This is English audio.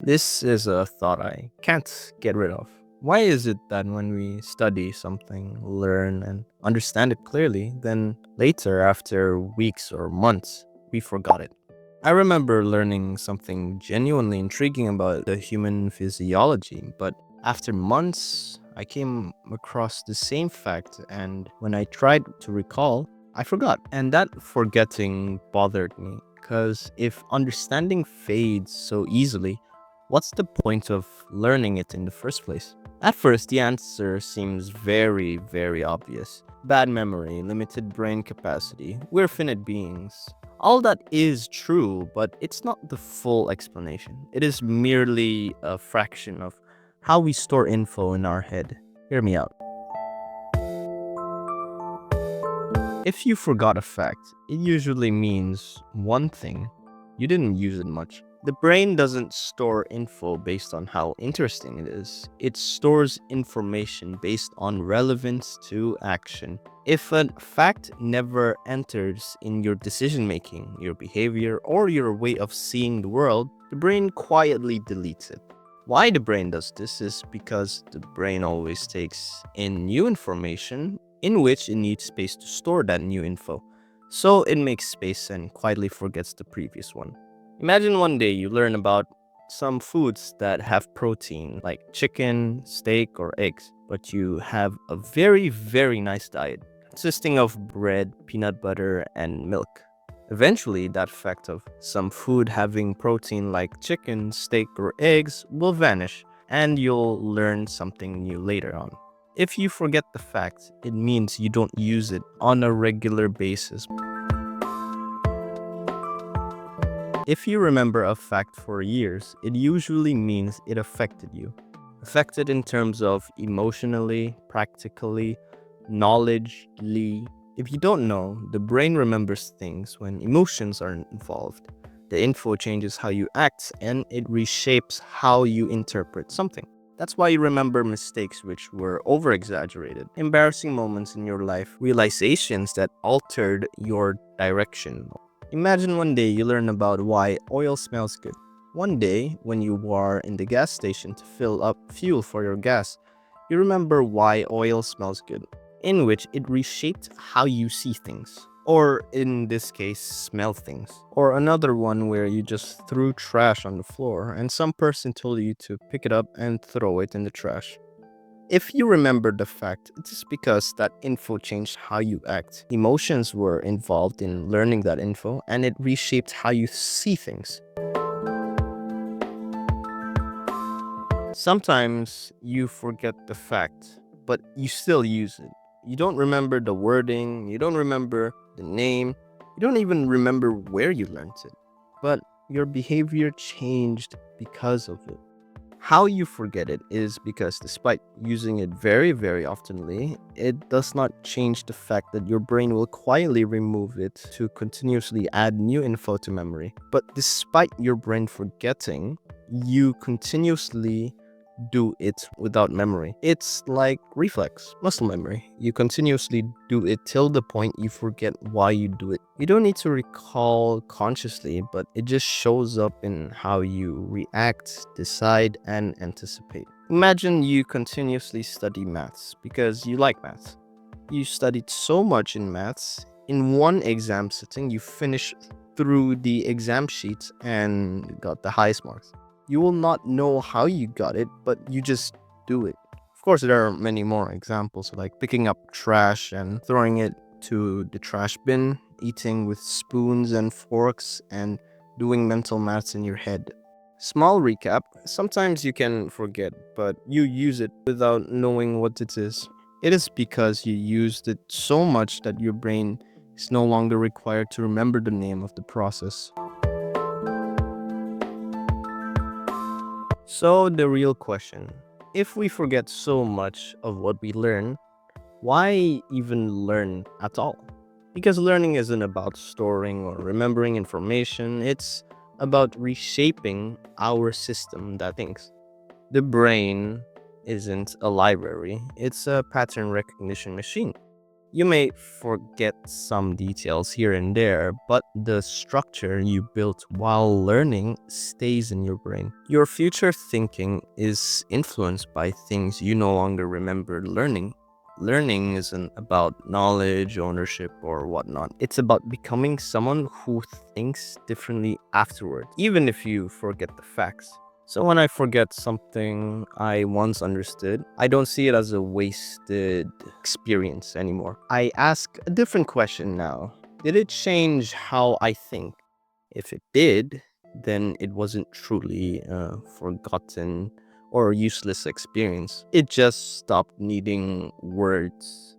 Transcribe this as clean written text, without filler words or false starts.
This is a thought I can't get rid of. Why is it that when we study something, learn, and understand it clearly, then later, after weeks or months, we forgot it? I remember learning something genuinely intriguing about the human physiology, but after months, I came across the same fact, and when I tried to recall, I forgot. And that forgetting bothered me, because if understanding fades so easily, what's the point of learning it in the first place? At first, the answer seems very, very obvious. Bad memory, limited brain capacity, we're finite beings. All that is true, but it's not the full explanation. It is merely a fraction of how we store info in our head. Hear me out. If you forgot a fact, it usually means one thing: you didn't use it much. The brain doesn't store info based on how interesting it is. It stores information based on relevance to action. If a fact never enters in your decision making, your behavior, or your way of seeing the world, the brain quietly deletes it. Why the brain does this is because the brain always takes in new information in which it needs space to store that new info. So it makes space and quietly forgets the previous one. Imagine one day you learn about some foods that have protein, like chicken, steak, or eggs, but you have a very, very nice diet consisting of bread, peanut butter, and milk. Eventually, that fact of some food having protein like chicken, steak, or eggs will vanish, and you'll learn something new later on. If you forget the fact, it means you don't use it on a regular basis. If you remember a fact for years, it usually means it affected you. Affected in terms of emotionally, practically, knowledgely. If you don't know, the brain remembers things when emotions are involved. The info changes how you act and it reshapes how you interpret something. That's why you remember mistakes which were over exaggerated, embarrassing moments in your life, realizations that altered your direction. Imagine one day you learn about why oil smells good. One day, when you are in the gas station to fill up fuel for your gas, you remember why oil smells good, in which it reshaped how you see things. Or in this case, smell things. Or another one where you just threw trash on the floor and some person told you to pick it up and throw it in the trash. If you remember the fact, it is because that info changed how you act. Emotions were involved in learning that info and it reshaped how you see things. Sometimes you forget the fact, but you still use it. You don't remember the wording, you don't remember the name, you don't even remember where you learned it. But your behavior changed because of it. How you forget it is because despite using it very, very oftenly, it does not change the fact that your brain will quietly remove it to continuously add new info to memory. But despite your brain forgetting, you continuously do it without memory. It's like reflex, muscle memory. You continuously do it till the point you forget why you do it. You don't need to recall consciously, but it just shows up in how you react, decide, and anticipate. Imagine you continuously study maths because you like maths. You studied so much in maths, in one exam sitting, you finished through the exam sheets and got the highest marks. You will not know how you got it, but you just do it. Of course, there are many more examples, like picking up trash and throwing it to the trash bin, eating with spoons and forks, and doing mental maths in your head. Small recap: sometimes you can forget, but you use it without knowing what it is. It is because you used it so much that your brain is no longer required to remember the name of the process. So, the real question: if we forget so much of what we learn, why even learn at all? Because learning isn't about storing or remembering information, it's about reshaping our system that thinks. The brain isn't a library, it's a pattern recognition machine. You may forget some details here and there, but the structure you built while learning stays in your brain. Your future thinking is influenced by things you no longer remember learning. Learning isn't about knowledge, ownership, or whatnot. It's about becoming someone who thinks differently afterward, even if you forget the facts. So when I forget something I once understood, I don't see it as a wasted experience anymore. I ask a different question now. Did it change how I think? If it did, then it wasn't truly a forgotten or useless experience. It just stopped needing words